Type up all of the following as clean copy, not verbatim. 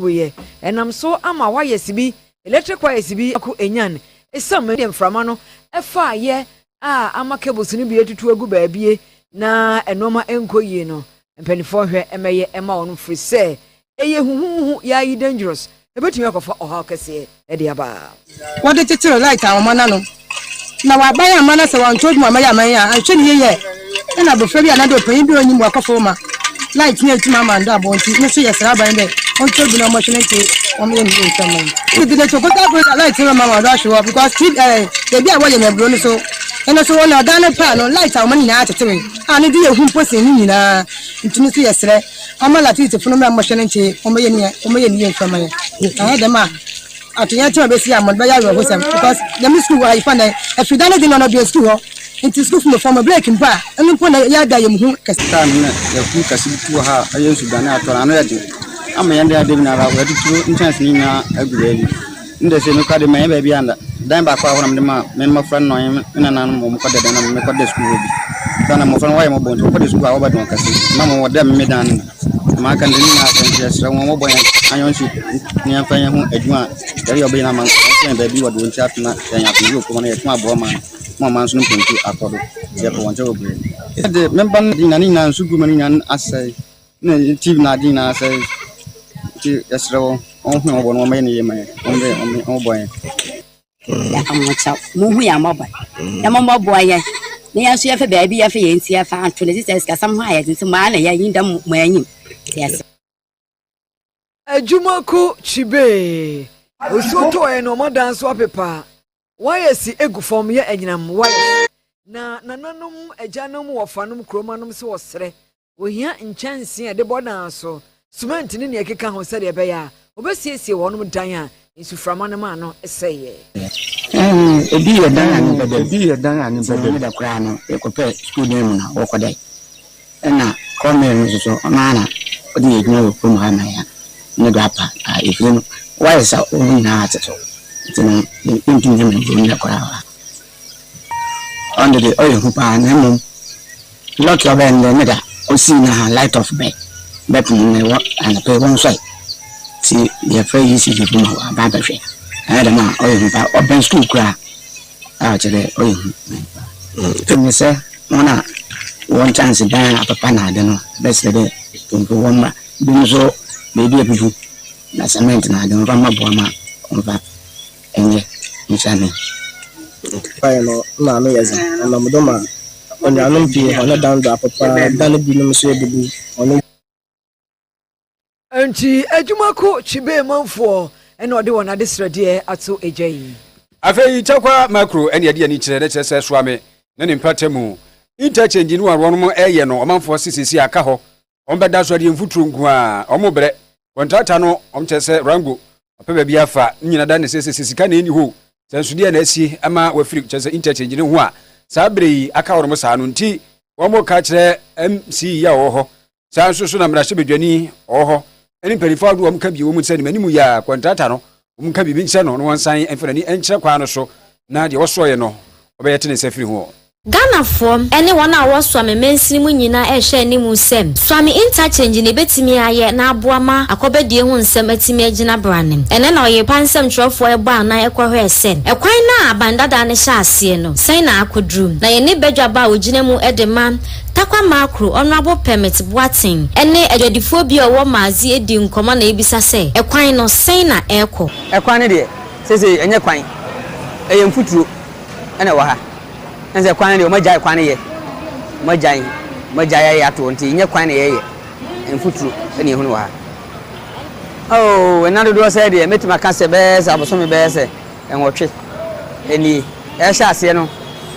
we enam so ama wire sibi electric wire sibi ako enyan esam me mframa no efa ye ama cables ni bi etutu agu baabie na enoma enkoyie no mpanifo hwe emeye ema wonu free say eye huhuhu ya yi dangerous ebetumi akofa oha kese e dia ba what the titiro light awon mana no na wa ba ya mana se wan told mu amaya amaya ahwe ni ye na bo fe bi anado pan bi onyi mu akofo ma light ni etima ma ndo abonti no so yesra ban be on told na emotional te o me ni ntaman we did to go that light no ma do show because they be awoye me bro no so eno so wona dana pa no light awon ni na atetewe ani di ehun posin ni nyina ntunu so yesre amala titi funu me emotional te o me ni ntaman ah dem a atunya ti obesi amon ba ya we hosam because dem school wa ifa na if you don't know no be school ho into school from a break mpa enu po na ya da yem hu kasa na ya ku kasi tu ha ayen sudan atora no ya de ama yande ya de na ra wa tu chance ni na agure nde se no ka de man ba bi anda dan ba kwa honam de ma men ma friend no ina na mo ko de na me ko de school bi sana mo friend wa mo bon ko de school a wa ba don kasi na mo de me dan ma kan de ni na kan je sra mo bon ayon si ni an fa yan hu adwuma dari obi na man ko ba bi wa do chat na ya ko ko na ya tuma bo man mama nso mpontu akodo ye ko wonche obure de memban di na ni na nsu guma ni na asai na tv na di na asai ti yasrawo on hu obo no me ni ye mai on boy ya amocha mo hu ya moba ya mo boy ye ni ya so ye fe ba bi ya fe ye nti ya fa anto ne sisi ka sam ha ya nti ma na ya yin da mo anyim yes Ajumako chibe osoto e no modan so pepa why si egu form ye enyinam why na nananom ajanom wofanom kromanom se wosre ohia nchanse e de bodan so cement ni ne ekeka ho se de be ya obesiesie wonom dan a insuframa ne ma no eseye ebi ye dan ani bebe da kra no ekope school name na wokodai na comment so amana odi egna wo pum ha na ya ne gapa ifinu why sa o na ateto tino into him in the crowd under the oil hupa na mum lock your bend the meda o see na light of bed me what and pay one side see your free easy to do about the share I don't know oil hupa open school cra out the oil me say one chance down up a na don't know best the day to one ma do so maybe a bit na cement na don't run my boy ma enye mchane pai no na me yaza na mudoma onya no bi ona down da papa dan bi no so ebubu ona anti Ajumako chibe manfo ene ode wona de srade ato ejayi afei chakwa macro ene ade ani kire de kire so ame na ne mpatemu interchange ni waro no eye no omanfo sisisi aka ho ombeda so ade mfuturu ngu a omobre kontata no omchese rango opebe bia fa nyina da ne sesesika na eni ho sansude na asi ama wafiri chese interchange ne ho a sabre aka woro mo sa no nti womo ka kire MC ya wo ho sansu so na mrahye bedwani wo ho eni perifo adu wo mka bi wo mu nsani manimu ya kontata no wo mka bi nche no wonsan enfani enkyere kwa no so na de wo soye no obeyete ne safiri ho Ghana form any one hour swami mensini mu nyina ehwe animu sem swami interchange ne betimi aye na aboama akobedie hu nsem atimi agina branem ene na oye pansem trofo ebo ana ekohwe sen ekwan na abandada ne hya ase no sen na akodrum na ye ne bedwaba ogina mu edema takwa macro honorable permit boating ene edwadifo bi owo maazi edi nkoma na ebisa se ekwan no sen na eko ekwan ne de sese enye kwan eye mfuturo ene wa ha enze kwan ne o magya kwan ne ye magya ya to nti nye kwan ne ye mfuturo ene ehunu wa oh enado do say de metima ka se be se aboso me be se enwotwe eni e sha ase no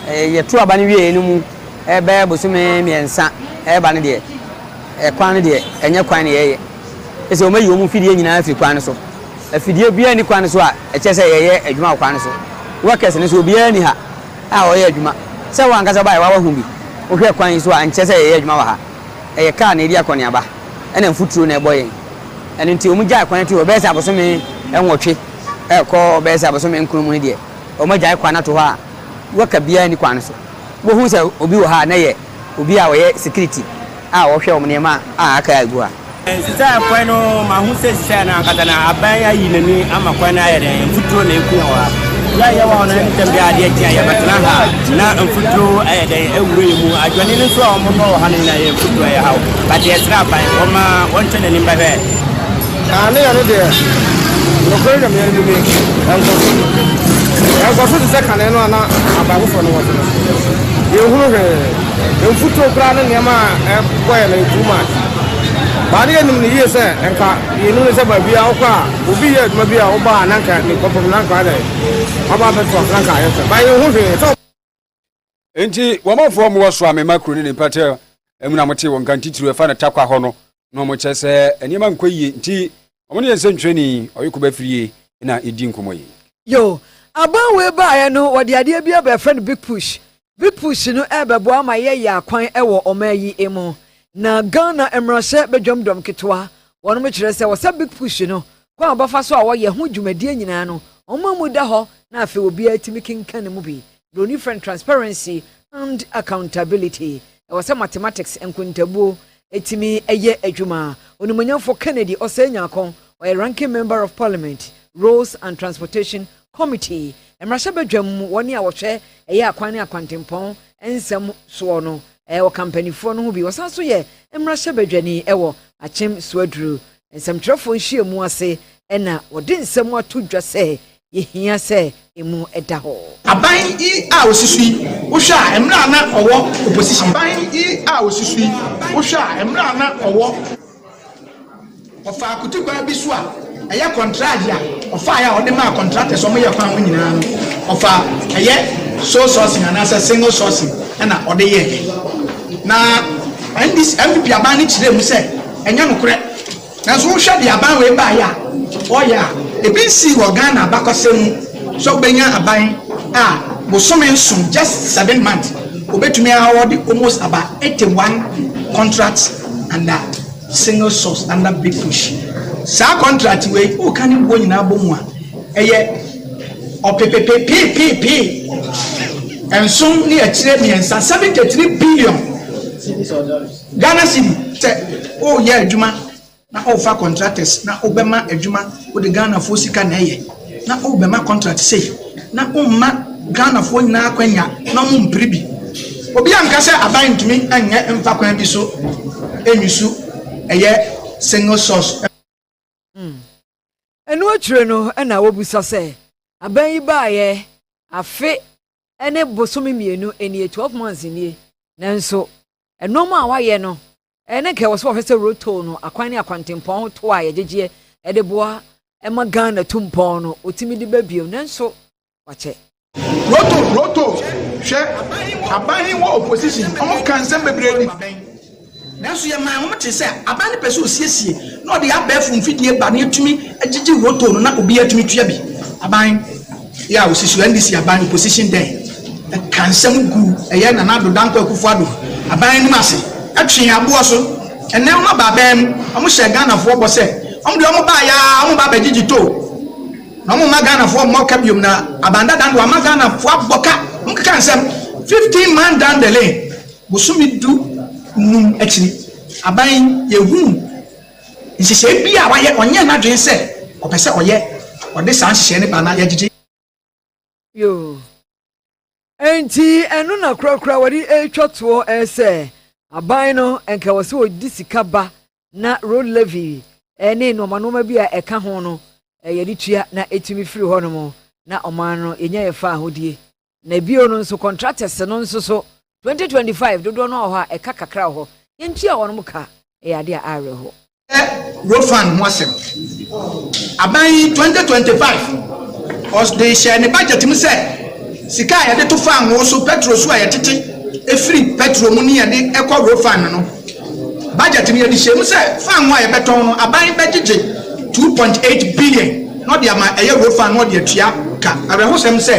ye to aba ne wie enu e be aboso me miensa e ba ne de e kwan ne de enye kwan ne ye ese o mayi o mu fidie nyina afiri kwan so afidie bia ni kwan so a e che se ye adwuma kwan so workers ne so bia ni ha a o ye adwuma se wan kasa ba wa hu bi o hwe kwan so a nche se ye adwuma wa ha e ka na eri akoni aba ena mfuturo na eboye ene nti o mu gya kwan ti o be se aboso me enwotwe e ko be se aboso me nkunu mu de o ma gya kwan na to ha waka bia ni kwan so wo hu se obi wo ha na ye obi a wo ye security a wo hwe o mu nema a aka agu ha Sisa kwano mahuse sisa na katana abaya yinani ama kwana yere mfuturo na ekuya wa ya wana ntembe ade tia ya batna ha na mfuturo ayede ewure mu adwane ne so omo no hane na ye mfuturo ya hawo but ye sra ban oma wonte na nimba he ane ya no de no ko ya me ni enko so sisa kan no na abago fo no wo no ye huru he mfuturo kra na nyama boy na too much bani enim ni yese enka yenu ne se ba bia okwa obi ye ma bia oba nanka ni kopom nanka dai aba be to nanka yese ba ye hu hwe so enti wo mafo mo so ame makro ni pate emuna mote won kan titiri e fa na takwa ho no no mo chese enima nkoyi enti omo ne yense ntweni oyikuba firie na edi nkomoyi yo aban we ba ye no wode ade bia be friend big push no e be bo ama ye ya kwan e wo omayi emu na Ghana emrase bedwomdom ketwa wono me kire se wo sa big push no kwa abafa so a wo ye ho dwumadie nyina no omamu da ho na afi obi atimi kinkan mu bi brony friend transparency and accountability e wo sa mathematics enkuntabuo etimi eye adwuma onimonyamfo Kennedy osenya kon o ranking member of parliament roads and transportation committee emrase bedwom woni a wo hwe eye akwan akwantempon ensem so no o company fo no bi wasan so ye emrahye badwani ewo achem suadru ensamtrefo nhie mu ase ena wode nsem ato dwa se yehia se emu eda ho aban I a osisui wo hwa emra na owo opposition aban I a osisui wo hwa emra na owo ofa akutukwa bi so a eye contract ya ofa ya ode ma contractors omo ye kwan ho nyina no ofa eye sole sourcing and as a single sourcing ena ode ye na and this MVP aban ni chire mu se enya no kure na so hwa de aban we ba ya o ya e bi si wo Ghana bakosem so benya aban bosome nsum just 7 months obetumi award almost about 81 contracts under single source under big push sa contract we o kan bo nyina bo mu a eye OPPP ensum ni achire miensa 73 billion Ghana city say oh yeah adwuma na offer contractors na obema adwuma o de Ghana fo sika na eye na obema contract say na umma Ghana fo nyina akwanya na mu mpribi obi anka say aban ntumi anye mfa kwan bi so enyusu eye single source enu atwire no na wobusa say aban yi ba ye afe ene bosomi mienu eni 12 months ni nanso enoma a waye no ene ke wo so ofese roto no akwan ne akwantempon to a yegege e de boa e ma Ghana tumpon no otimi de babio nanso wache roto hwe aban wo opposition omo kan sem bebre ni nanso ye man omo te se aban ne pese osiesie na ode abafu mfidie ba ne tumi agege roto no na obi atumi tua bi aban ya osisi ndisi aban opposition den kan sem gu eye na na do danko akufo ado aban ni mase atwe aboa so ene omo ba bam omo hye Ghana fo bo se omo de omo ba ya omo ba bagigi to na omo ma Ghana fo mo ka biom na abanda dan do ma Ghana fo aboka mo kan sem 15 man down the lane busumi du num akiri aban yehu nsese bia waye onye na dwen se opese oye ode san hye ne ba na yagigi yo enti enu na krakra wadi etwato ese aban no enka wose odi sika ba na road levy ene no manoma bia eka ho no yedi tua na etimi firi ho no mo na oman no enya yefa ahodie na bio no nso contractors no nso so 2025 dodo no ho eka kakra ho yentua ho no muka ade a are ho road fund mo asem aban 2025 os de share ne budget mu se sika ya de to fan wo so petrol so ya tete e free petrol mu ni ya de ekọ road fan no budget ni ya de share mu se fan wo ya beton no aban begege 2.8 billion no de ama eye road fan no de atua ka abe ho sem se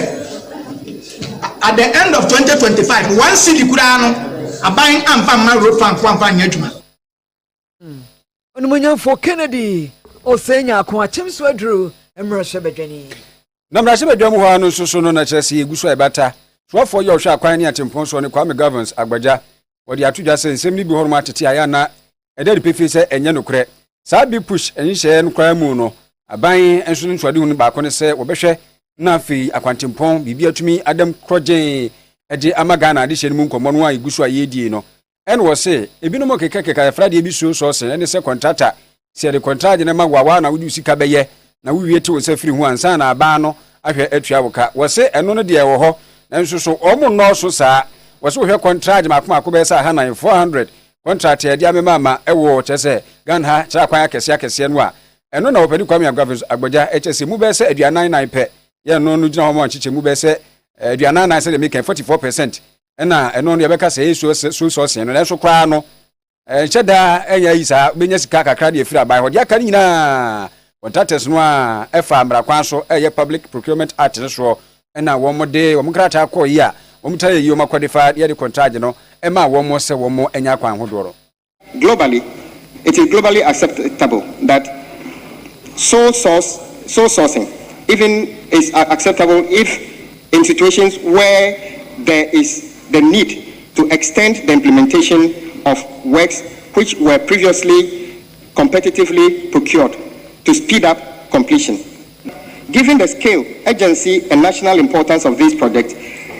at the end of 2025 one city kura no aban amfa ma road fan ko amfa nya adwuma onimonyamfo Kennedy osenya akon achemso aduru emrahye bedwani na mrahye bedwam ho anu so no na kyerese eguso ebata soafo ye ohwe akwan ne atempon so ne Kwame Governors agbaja wodi atudwa se nsem ni bi horoma tete aya na ɛda de pefe sɛ ɛnyɛ nokorɛ saa bi push ɛnhyɛ no kwaa mu no aban nso no ntwade hu no baako ne sɛ wɔbɛhwɛ na afei akwantempɔn biribi atumi adam krɔgyen ɛde ama Ghana de hyɛ no mu nkɔmmɔ no a ɛgu so a yɛdie no ɛne wɔ se ebinom kekakeka yɛfradeɛ bi so sɔɔse ɛne sɛ contractor sɛ de contract ne ma wawa na wode sika bɛyɛ na wowie te wo sɛ firi ho ansa na aban no ahwɛ atua wo ka wɔ se ɛno no deɛ ɛwɔ hɔ nanso so ɔmo nnɔɔso saa wɔ se wohwɛ contract maako bɛyɛ sɛ aha 400 contract yɛde amema ama ɛwɔ kyerɛ sɛ Ghana ha kyerɛ akwan akɛseɛ no a ɛno na wɔpɛni Kwame Agbagya ɛkyɛ sɛ mu bɛyɛ sɛ 49 pɛ yɛ no no gyina hɔ ma nkyekyɛ mu bɛyɛ sɛ 49 sɛ de meka 44% ɛna ɛno no yɛbɛka sɛ yɛ so sɔɔse no nanso koraa no nhyɛ daa ɛnyɛ yi saa bɛnya sika kakra de afiri aban hɔ de aka no nyinaa contractors no a ɛfa mmarakwan so ɛyɛ Public Procurement Act no soɔ ɛna wɔn de wɔn krataa kɔɔ yi a wɔn tayɛ yi wɔn akɔde fa yɛde contract no ɛma wɔn sɛ wɔn ɛnya akwan ahodoɔ. Globally, it is globally acceptable that sole sourcing even is acceptable if in situations where there is the need to extend the implementation of works which were previously competitively procured to speed up completion. Given the scale, urgency, and national importance of these projects,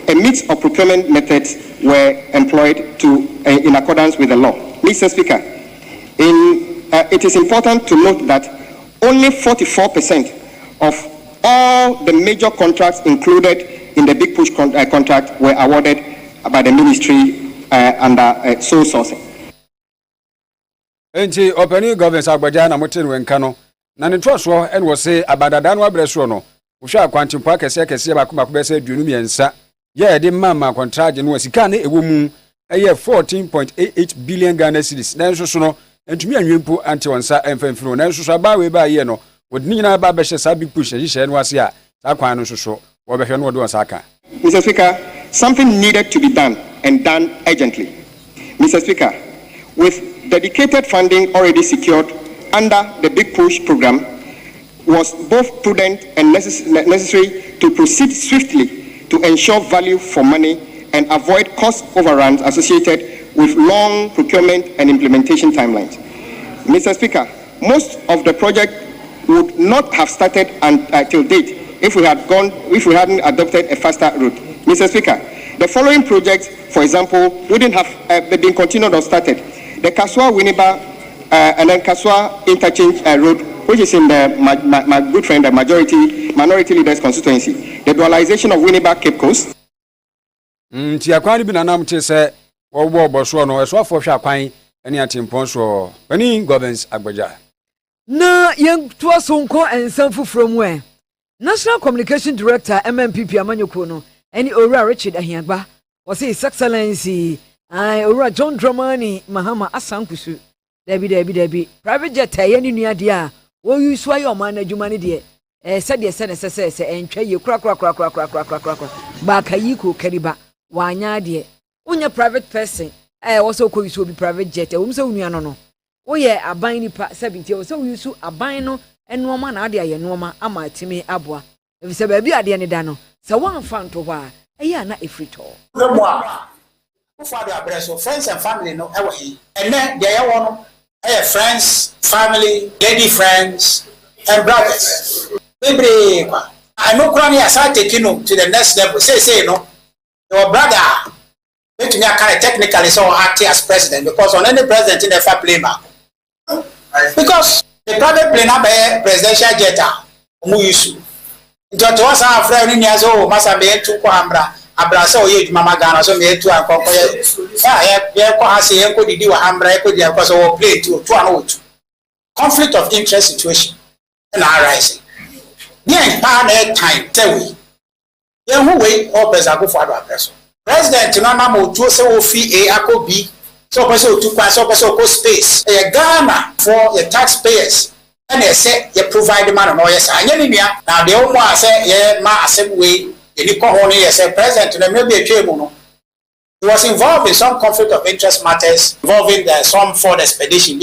a mix of procurement methods were employed in accordance with the law. Mr. Speaker, it is important to note that only 44% of all the major contracts included in the Big Push contract were awarded by the ministry under sole sourcing. Enti openi government Agbagya na motin wenka no na ne troso en wo se abadada no abreso no wo hwa akwantimpo akese bakoma be se aduonu miensa ye de mama contract no sika na ewo mu eye 14.88 billion Ghana cedis na nso so no entumi anwempo anti wonsa emfamfiro na nso so abawe ba ye no wodi nyina ba behye sa Big Push hye no ase a sa kwan no nso so wo behye no wodi wonsa aka. Mr. Speaker, something needed to be done and done urgently. Mr. Speaker, with dedicated funding already secured under the Big Push program, was both prudent and necessary to proceed swiftly to ensure value for money and avoid cost overruns associated with long procurement and implementation timelines. Mr. Speaker, most of the project would not have started until date if we hadn't adopted a faster route. Mr. Speaker, the following projects, for example, wouldn't have been continued or started. The Kaswa-Winneba and then Kaswa interchange road, which is in my good friend, the minority leaders constituency. The dualization of Winneba Cape Coast. Tiakwani binanam te se wo boso no eso afo hwa kwan ene atimpon so pani governance Agbagya. Na yen to sonko ensam fufuro mu e. National Communication Director MMPP Amanyoko no eni Owura Richard Ahiagba was his excellency Owura John Dramani Mahama Asankusu Debi private jet ye ni nua de a wo use wa yo man adwuma ne de said entwa ye kura ba kayi ko kariba wanya de unya private person was so ko use obi private jet wo mse unua no wo ye aban nipa 70 wo so use aban no enoma na ade aye noma ama atimi aboa efise ba bi ade ne da no se wan fa nto ho a eya na efrito Father Abreso, friends and family no ever he. And then they are one friends, family, lady friends, and brothers. Baby, I know Granny as I take you to the next level. Say no. Your brother make me a kind of technically so acting as president because on any president in the fair play back. Because the private plane have a presidential jet who use. Into us our friend in years old must be to Coimbra. Abrasa oye mama Ghana so me tu akoko ye ko ha se enko didi wa hambra e ko di akoko so wo play to an conflict of interest situation na arise yen pa na time tewe ye hu we o pesa go for address president no na mo tu se wo fi a akobi so pesa o tu kwa so pesa o ko space e Ghana for the taxpayers and they say you provide man no yes anya ni nua na de o mo ase ye ma asem we any kohoni yes president na maybe a no he was involved in some conflict of interest matters involving some for the expedition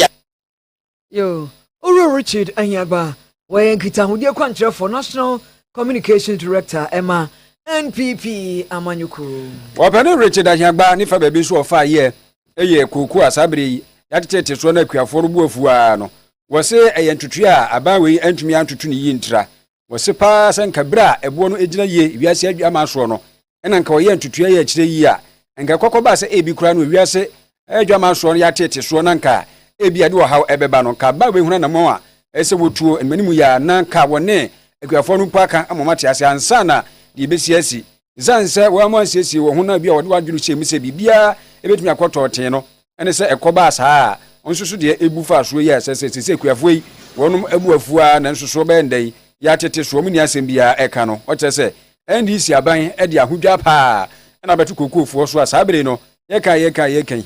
yo Owura Richard Ahiagba when kita hudi akwantre for National Communication Director Emma NPP Amanyoko Wapene Richard Ahiagba ni fa baby so ofa ye eye kuku asabiri yatete so na akuafo rubu afua no wo se eyentutu a aban we antumi antutu ne yintra wo se pa sanka bra ebo no ejina ye wiase adwa ma so no ena nka wo yentutu ya akire yi a nka kokoba se ebi kura no wiase adwa ma so no yatete so na nka ebi ade wo haw ebeba no nka ba we huna na mo a ese wotuo enmanimu ya na nka wone akuafo no paka amomate ase ansa na de besiasi zanse wo amansiesi wo huna bia wo de wadwuru chemu se bibia ebetumi akoto ten no ene se ekoba saa onsusu de ebufa so yi se akuafo yi wonum ebuafua na nsusu be ndai ya tete so mu ni asem bia eka no o se NDC aban e de ahodwa pa na betu kokofo so asabere no yeka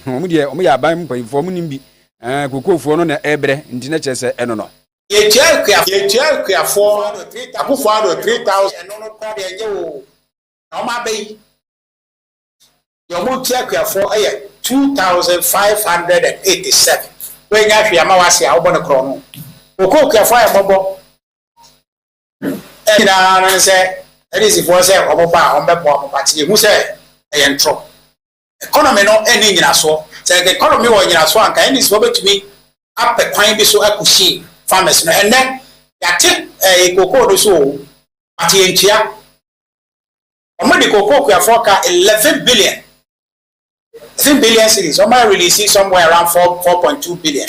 mu de o ya aban mpanfo mu nimbi kokofo no na ebre nti na chese eno no ye tia akuafo akufo ado 3000 eno no kwa de enye wo na o ma bei yo mu tia akuafo 2587 we nya hwe ama wase a wo bono kro no okuafo ya mobo ina na se edisi fo se omoba ombepo omopati hu se eyentro economy no eni nyina so se economy wo nyina so anka eni so betumi ape kwan bi so akushi farmers no enne yate ikoko do so ati entia omodi koko kuafo ka 11 billion cities or might release somewhere around 4.2 billion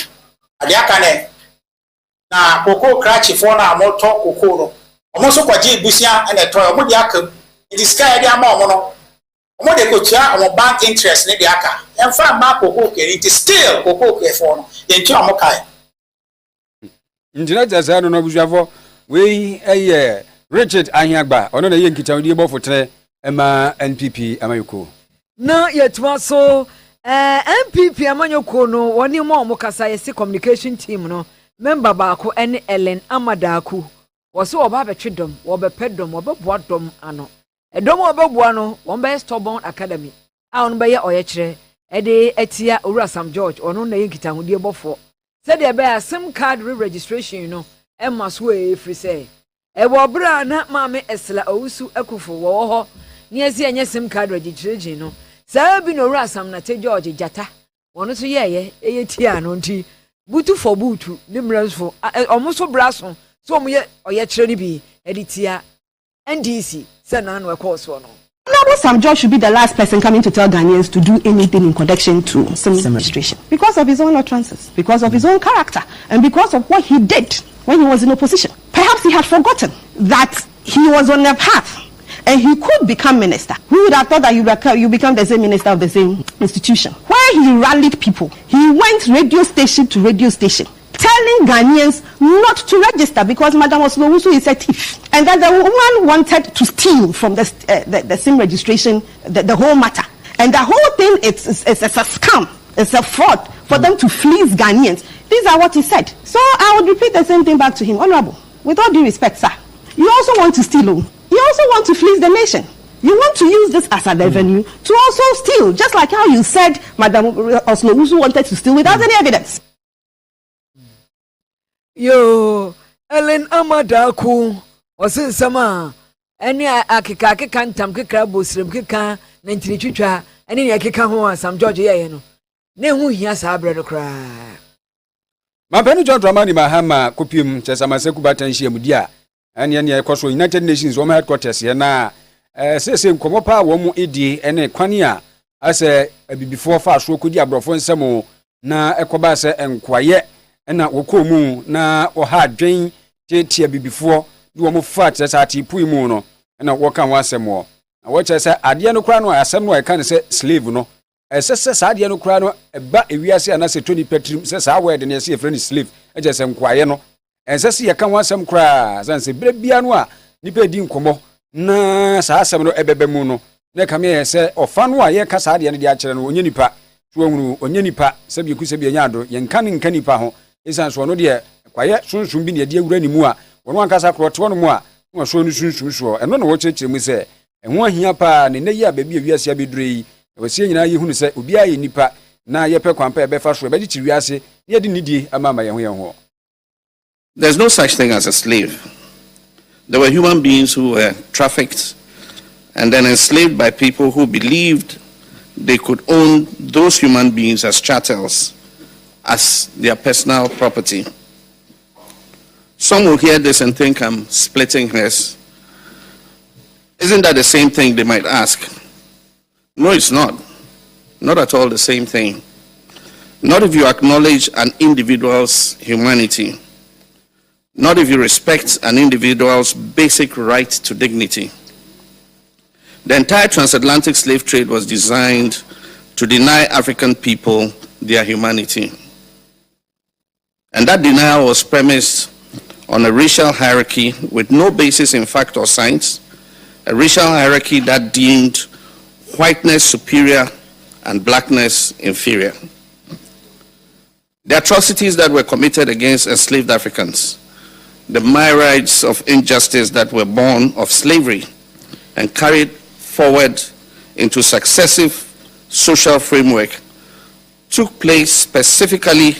adiakane na koko crash for na moto koko no omoso kwaji busia na to omodi akam it is sky dia ma omo omodi ko tia omo bank interest ne dia aka emfa ma koko ke it is still koko ke for no enti omo kai njina jazano no busuafo we Richard Anyagba ono na ye nkita di bofo tere ema NPP amayuko na yetuma so MPP amanyoko no woni mo kasa yesi communication team no member baako ene Ellen Amadaku woso oba betwedom obepedom obeboadom ano edom obeboa no won Stubborn Academy a on be ye oyekire ede etia Owura Sam George ono na yenkita hodie bofo said e be SIM card re-registration no emma so e free say e wo bra na maame Esla Owusu Akufo wo ho ni esi enye SIM card registration no sabi no Owura Sam na te George Jata wono so ye tia no nti butu for butu nimransfo omuso braso so omuye oyekire ni bi editia NDC say na no course no. Honorable Sam George should be the last person coming to tell Ghanaians to do anything in connection to SIM registration because of his own utterances, because of his own character, and because of what he did when he was in opposition. Perhaps he had forgotten that he was on a path and he could become minister. Who would have thought that you become the same minister of the same institution? Where he rallied people, he went radio station to radio station, telling Ghanaians not to register because Madam Oslo-Owusu is a thief, and that the woman wanted to steal from the SIM registration, the whole matter, and the whole thing it's a scam, it's a fraud for them to fleece Ghanaians. These are what he said. So I would repeat the same thing back to him, Honorable. With all due respect, sir, you also want to steal. You also want to fleece the nation. You want to use this as a revenue to also steal, just like how you said Madam Oslo-Owusu wanted to steal without any evidence. Yo, Ellen Amadaku was in summer. Any akika ntam kekra bosrem keka na ntini twitwa ene ne akika ho Sam George ye no na hu hia sa abre no kra Mapeni John Dramani Mahama kopiem chesamase kubatanhia mudia ene ekoso United Nations home headquarters ye na sese nkomopa wo mu edi ene kwani a ase abibifo fa so kodi abrofo nsemo na ekoba se enkwaye na wokomu na oha dwen tie bibifo de wo mu fa chesa atipu mu no na woka wasemo na wo chesa ade no kra no asem no e kan se slave no sese sa ade no kra no eba ewiase anase toni petrim se sa word ne se friend slave eje se nkwaye no sese ye kan wasem kra sanse brebia no a nipa di nkomo na sa asem no ebebe mu no na kame se ofa no a ye ka sa ade no de a kire no onye nipa tuwuru onye nipa se bi ku se bi anya do ye nkan nipa ho isan so no de kwaye sunsun bi ne de awura ni mu a wono ankasa kroto no mu a no so no sunsun so eno no wo chechire mu se ehun ahia pa ne nayi a ba bi awiase abedure yi we se nyina yi hunu se obi aye nipa na ye pe kwampa e be fa so e be di wiase ye di nidi amama ye ho. There's no such thing as a slave. There were human beings who were trafficked and then enslaved by people who believed they could own those human beings as chattels as their personal property. Some will hear this and think I'm splitting hairs. Isn't that the same thing, they might ask? No, it's not. Not at all the same thing. Not if you acknowledge an individual's humanity. Not if you respect an individual's basic right to dignity. The entire transatlantic slave trade was designed to deny African people their humanity. And that denial was premised on a racial hierarchy with no basis in fact or science, a racial hierarchy that deemed whiteness superior and blackness inferior. The atrocities that were committed against enslaved Africans, the myriads of injustice that were born of slavery and carried forward into successive social framework, took place specifically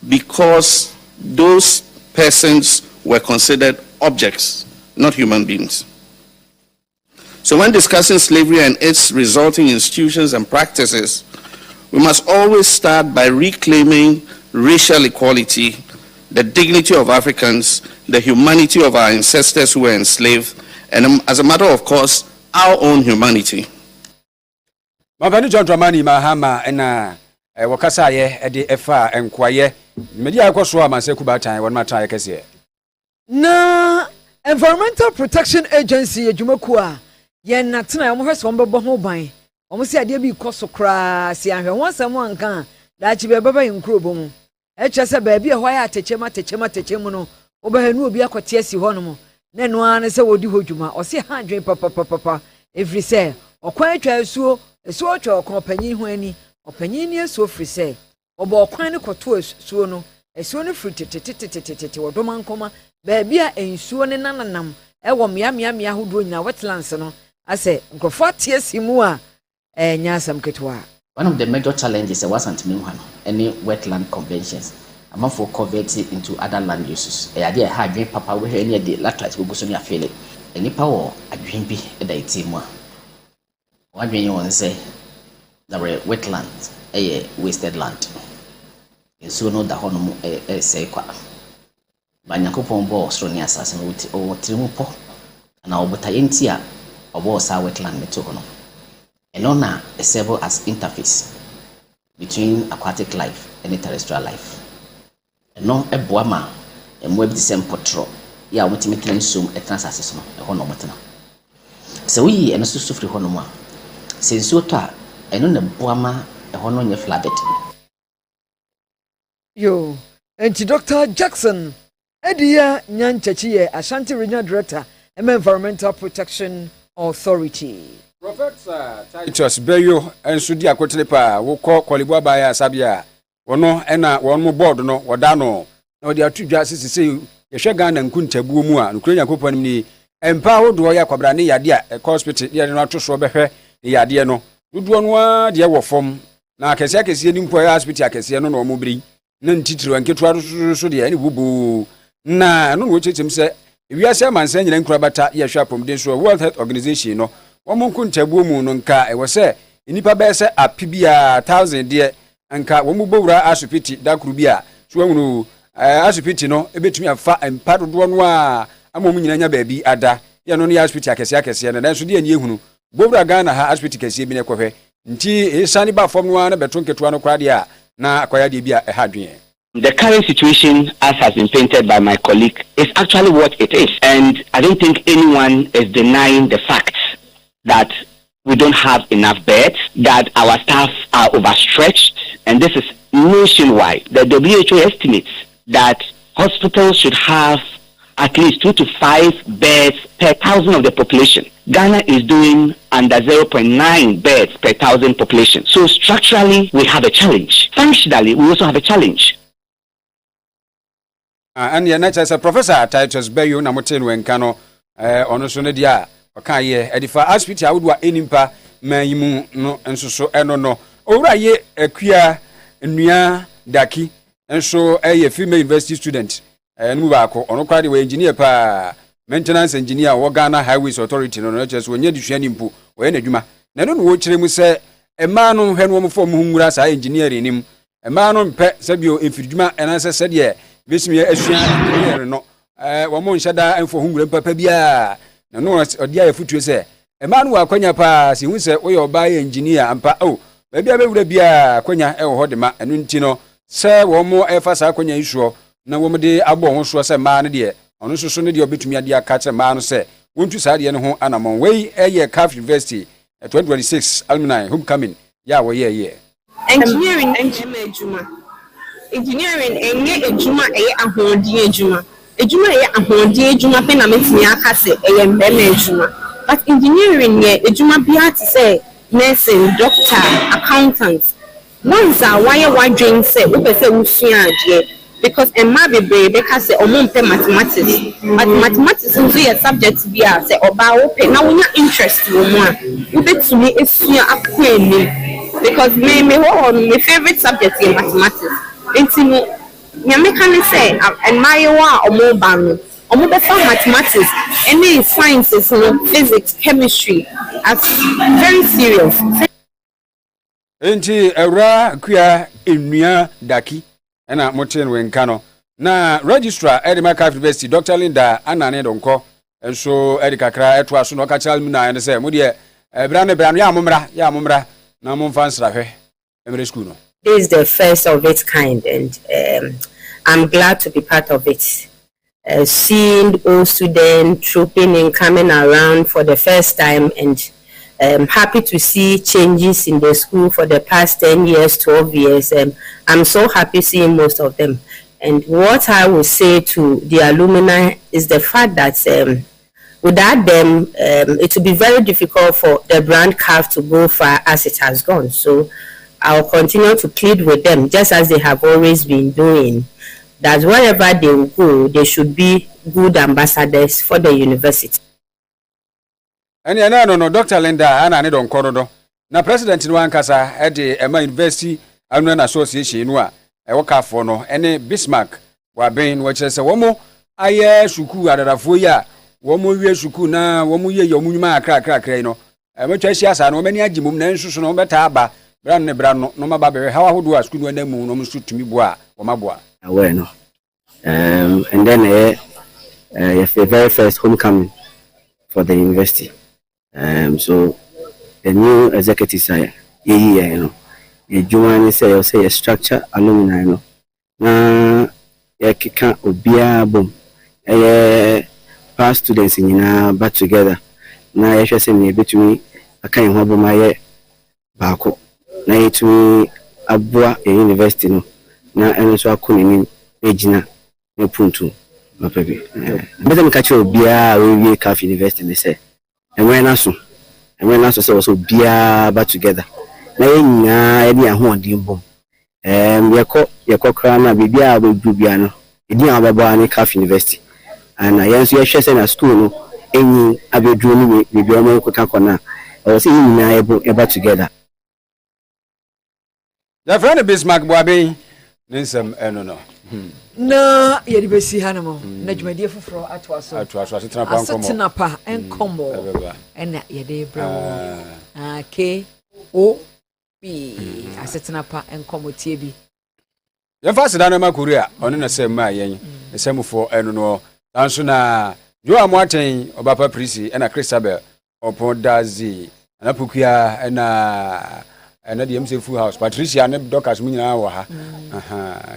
because those persons were considered objects, not human beings. So when discussing slavery and its resulting institutions and practices, we must always start by reclaiming racial equality, the dignity of Africans, the humanity of our ancestors who were enslaved, and as a matter of course, our own humanity. Mabani John Dramani Mahama and Wakasa Edi Efa and Kwaye, Media Koswa Maseku Batan, one matter Kessie. Na Environmental Protection Agency, Jumakua, Yen Natina, almost one bubble by. Almost said, "Dear, be cost so crass, and once someone can that you be a baby in Krubum. HSA baby, why I techemono, over her new be a cotiesi honomo. Then one is a woody hojuma, or say 100 papa, if we say, or quite a so, a sort of company when or penny so free say, or bo quine cotuas suono, a sooner fruit or doman coma, baby a suon and nanam, ewa mia who do in our wetlands. I say, go for tears himua. One of the major challenges wasn't any wetland conventions. I'm for convert it into other land uses. A idea had dream papa we any the latrite will go so near feel it. Any power a dream be a day team. What do you want to say? The wetlands, a wasted land. And so no the honor a say qua. Banyakopon ball strong assassin or trimupo, and our butayentia or was our wetland metohono. And honor is serve as interface between aquatic life and terrestrial life. And no a boama and web the same potro. Ya ultimately assume a transaction a honomatana. So we and a sufri honoma. Since you ta and on a boama a honor your flooded. Yo, and to Dr. Jackson, Edia Nyan Chachie, Ashanti Regional Director, Environmental Protection Authority. Professor Titus Beyo and Sudia Kotelepa, who call Kolibwa by Sabia, or no, and one more board, no, or Dano. No, there are two justices say, Yashagan and Kunte Bumua, and Ukrainian company, empowered Roya Cobrani Yadia, a hospital, not to show better, the idea no. You do one, dear form. Now, Casaka see him for hospital, Casiano or Mubri, none teacher and Ketra so the any boo. Nah, no, which him say, if you are some man saying in Krabata, Yasha from this World Health Organization, no. Woman tabu mu nka e wose inipa be se apibia 1000 de nka womu bowura asupiti da kurubia so wonu asupiti no ebetumi afa empa dodo no a amomu nyina nya baabi ada ye no ya asupiti akese na nanso de ani ehunu bowura Ghana ha asupiti kese bi ne kwohwe nti esani ba fom no na beto nketo no kwade a na akwaya de bia ehadwen. The current situation, as has been painted by my colleague, is actually what it is, and I don't think anyone is denying the fact that we don't have enough beds, that our staff are overstretched, and this is nationwide. The WHO estimates that hospitals should have at least 2 to 5 beds per 1,000 of the population. Ghana is doing under 0.9 beds per 1,000 population. So structurally, we have a challenge. Functionally, we also have a challenge. And your nature as a Professor Titus Beyo Namotin Wenkano, on Sonedia. Okay, edifa hospital awudwa enimpa mayimu no enso eno owura ye akua nnua daki enso female university student enu ba ko ono kwade we engineer pa maintenance engineer wo Ghana Highways Authority no cheso onye dihua nimpo we na adwuma na no wo kire mu se ema no hwe no mo fo mo nwura sa engineer nim ɛmaa no mpɛ sɛbio mfiridwuma ɛna sɛ sɛdeɛ besimi asua engineer no wɔn mo nhyɛ da mfo ho nwura papa bia na no ɔde ayɛ futuo sɛ ɛmaa no wɔ akwanya paa si hu sɛ woyɛ ɔbaa yɛ engineer ampa baabi a bɛwura bia akwanya ɛwɔ hɔ de ma ɛno nti no sɛ wɔn mo ɛfa saa akwanya yi soɔ na wɔn de abɔ ho soɔ sɛ maa no deɛ ɔno nso so ne deɛ ɔbɛtumi ade aka kyerɛ maa no sɛ wontu saa deɛ no ho anamɔn wei ɛyɛ CAF University 2026 alumni homecoming ya wɔyɛ engineering engineering enye ejuma ɛyɛ ahoɔden ejuma ɛyɛ ahoɔden ejuma pɛ na metumi aka sɛ ɛyɛ mbɛmɛ ejuma but engineering yɛ ejuma bia te sɛ nursing doctor accountant once a wayɛ wadwen sɛ wopɛ sɛ wosua adeɛ because ɛma bebree bɛka sɛ ɔmo mpɛ mathematics but mathematics nso yɛ subject bi a sɛ ɔbaa wopɛ na wonya interest wɔ mu a wobɛtumi esua akɔ anim because my favorite subject is mathematics. Nti no nyameka ne say mmayewa a ɔmo ba no ɔmo bɛfa mathematics any sciences no physics chemistry as very serious. Enti ɛwura kuya enua daki ɛna moten wenka no na registrar Edema CAF University Dr. Linda Anane Donko enso edikakra eto aso no ka kyal mu na ne sɛ mo de bra no ya momra na momfa nsrahwe emre school no. This is the first of its kind, and I'm glad to be part of it. Seeing all students trooping in, coming around for the first time, and happy to see changes in the school for the past 10 years, 12 years. I'm so happy seeing most of them. And what I would say to the alumni is the fact that without them, it will be very difficult for the brand CAF to go far as it has gone. So I'll continue to plead with them, just as they have always been doing, that wherever they will go, they should be good ambassadors for the university. And no, Dr. Linda, Anna don't corridor. Now, President in one casa at the Emma University Alumni Association, I work out for no any Bismarck, were being which is a woman. I shuku at a foya, woman, shuku na, woman, your munima crack, no. I much as yes, I know many ajimum, Nansus, no better. Brand no mababe how would was good when the moon almost to me bois or my bois. No. And then the very first homecoming for the university. So the new executive say you know join say a structure alumni no na kika obia bom past students nyina back together na yehwe say me betumi akan ho bom aye baako na yetumi abua university no na eno so akonini ejina ne puntu mapebi mbeza mkache obia we CAF University me say enwe na so say also bia back together na yenya edi ahoɔden bom yɛkɔ kra na bibia abɛdu bia no edi abɛbɔ ne CAF University ana yɛnso yɛhwɛ sɛ na school no enyi abɛdu no bibia mo kɔka kɔna ɔwɔ sɛ yenya eba together. The friend Bismarck Boabe Ninsam no. Na yɛde bɛsi ha no mo na dwumadie foforɔ atoa so asetena pa nkɔmmɔ ɛna yɛde brɛ KOB asetena pa nkɔmmɔ tie bi yɛmfa seda no ma Korea ɔno na sɛ ma yɛn ɛsɛmufo ɛno no tanso na Joa Moaten ɔbapa Prisi ɛna Christabel ɔpɔdazi ana Pukua ɛna the MC Full House Patricia ne Doctors mu nyina wɔ ha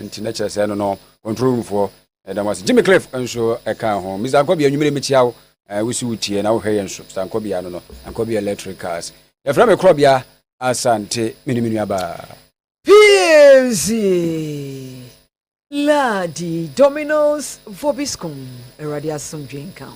nti na kyerɛ sɛ no control room for was Jimmy Cliff nso ɛka ho Mr. Ankobia nwumere mechiawo wusi wutie na wo hwɛ yɛn so Mr. Ankobia no Ankobia Electricals yɛfrɛ me Krobia Asante miniminu aba PMC Ladi Domino's Vobiscum Eradia Sumdrinkan